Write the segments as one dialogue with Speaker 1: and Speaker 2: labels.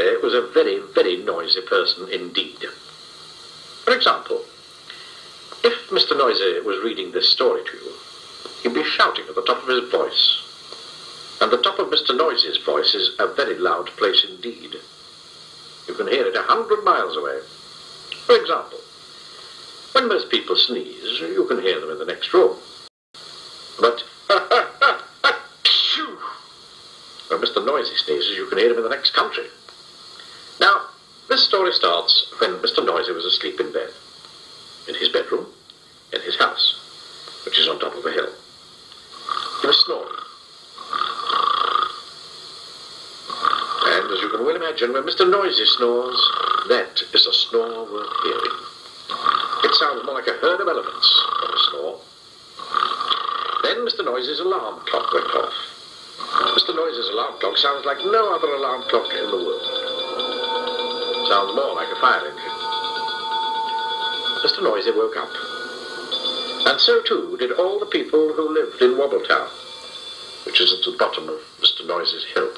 Speaker 1: Noisy was a very, very noisy person indeed. For example, if Mr. Noisy was reading this story to you, he'd be shouting at the top of his voice. And the top of Mr. Noisy's voice is a very loud place indeed. You can hear it 100 miles away. For example, when most people sneeze, you can hear them in the next room. But when Mr. Noisy sneezes, you can hear him in the next country. Now, this story starts when Mr. Noisy was asleep in bed, in his bedroom, in his house, which is on top of a hill. He was snoring. And as you can well imagine, when Mr. Noisy snores, that is a snore worth hearing. It sounds more like a herd of elephants than a snore. Then Mr. Noisy's alarm clock went off. Mr. Noisy's alarm clock sounds like no other alarm clock in the world. It sounds more like a fire engine. Mr. Noisy woke up. And so too did all the people who lived in Wobbletown, which is at the bottom of Mr. Noisy's hill.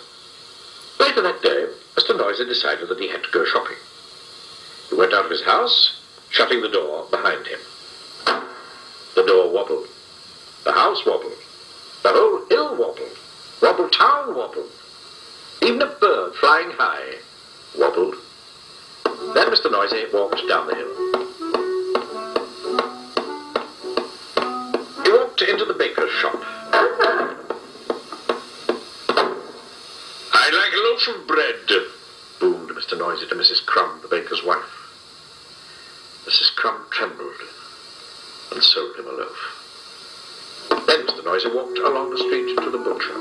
Speaker 1: Later that day, Mr. Noisy decided that he had to go shopping. He went out of his house, shutting the door behind him. The door wobbled. The house wobbled. The whole hill wobbled. Wobbletown wobbled. Even a bird flying high wobbled. Then Mr. Noisy walked down the hill. He walked into the baker's shop. "I'd like a loaf of bread," boomed Mr. Noisy to Mrs. Crumb, the baker's wife. Mrs. Crumb trembled and sold him a loaf. Then Mr. Noisy walked along the street to the butcher.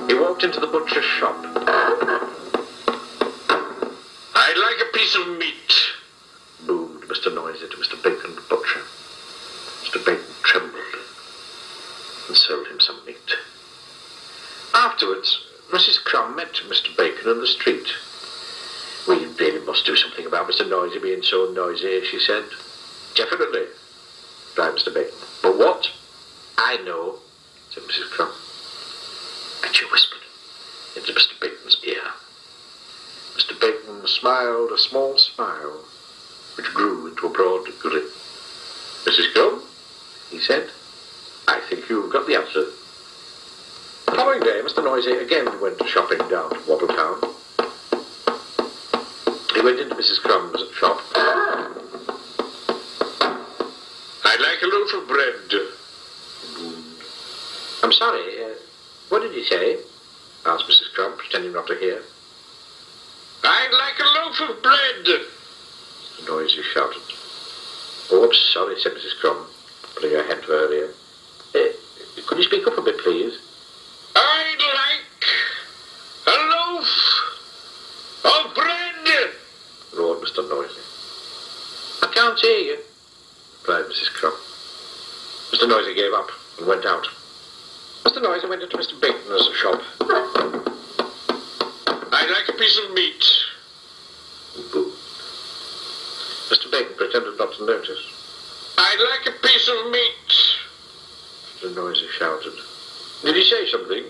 Speaker 1: He walked into the butcher's shop. "I'd like a piece of meat," boomed Mr. Noisy to Mr. Bacon, the butcher. Mr. Bacon trembled and sold him some meat. Afterwards, Mrs. Crumb met Mr. Bacon in the street. "We really must do something about Mr. Noisy being so noisy," she said. "Definitely," cried Mr. Bacon. "But what?" "I know," said Mrs. Crumb. And she whispered into Mr. Bacon's ear. Mr. Bacon smiled a small smile, which grew into a broad grin. "Mrs. Crumb," he said, "I think you've got the answer." The following day, Mr. Noisy again went shopping down to Wobbletown. He went into Mrs. Crumb's shop. "I'd like a loaf of bread." "I'm sorry, what did he say?" asked Mrs. Crumb, pretending not to hear. "I'd like a loaf of bread," Mr. Noisy shouted. "Oh, I'm sorry," said Mrs. Crumb, putting her hand to her ear. "Could you speak up a bit, please?" "I'd like a loaf of bread," roared Mr. Noisy. "I can't hear you," replied Mrs. Crumb. Mr. Noisy gave up and went out. Mr. Noisy went into Mr. Bacon's shop. "I'd like a piece of meat." Boo. Mr. Bacon pretended not to notice. "I'd like a piece of meat," Mr. Noisy shouted. "Did he say something?"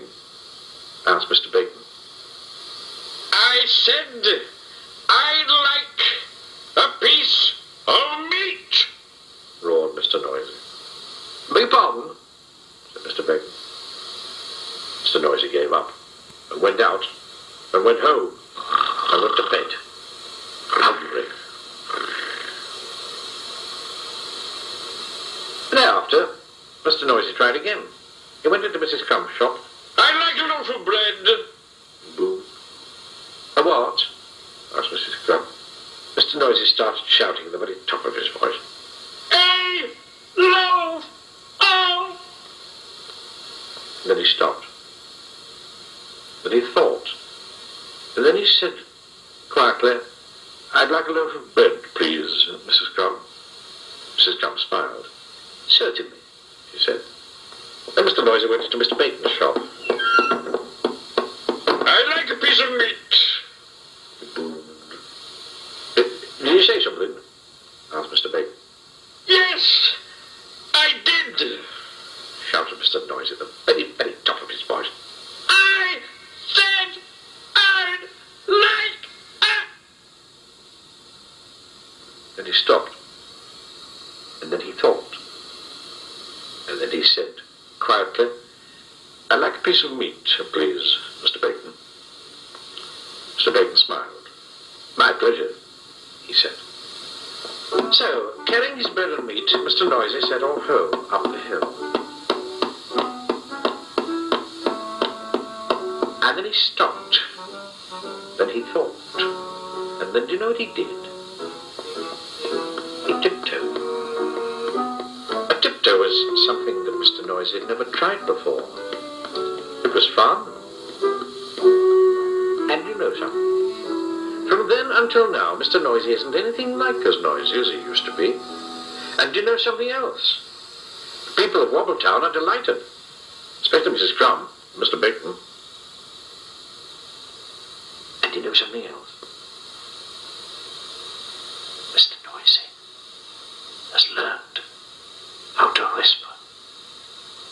Speaker 1: asked Mr. Bacon. "I said I'd like a piece of meat," roared Mr. Noisy. "Beg your pardon?" said Mr. Bacon. Mr. Noisy gave up and went out and went home and went to bed, hungry. The day after, Mr. Noisy tried again. He went into Mrs. Crumb's shop. "I'd like a loaf of bread." Boo. "A what?" asked Mrs. Crumb. Mr. Noisy started shouting at the very top of his voice. "A loaf of..." And then he stopped. Then he thought. And then he said quietly, "I'd like a loaf of bread, please, Mrs. Crumb." Mrs. Crumb smiled. "Certainly," she said. Then Mr. Noisy went into Mr. Bacon's shop. "I'd like a piece of meat." He boomed. "Did you say something?" asked Mr. Bacon. "Yes, I did," shouted Mr. Noisy at the very, very top of his voice. "I he stopped. And then he thought. And then he said, quietly, "I'd like a piece of meat, please, Mr. Bacon." Mr. Bacon smiled. "My pleasure," he said. So, carrying his bread and meat, Mr. Noisy set off home up the hill. And then he stopped. Then he thought. And then do you know what he did? He tiptoed. A tiptoe was something that Mr. Noisy had never tried before. It was fun. And you know something? From then until now, Mr. Noisy isn't anything like as noisy as he used to be. And do you know something else? The people of Wobbletown are delighted. Especially Mrs. Crumb, Mr. Bacon. And do you know something else? Mr. Noisy has learned how to whisper.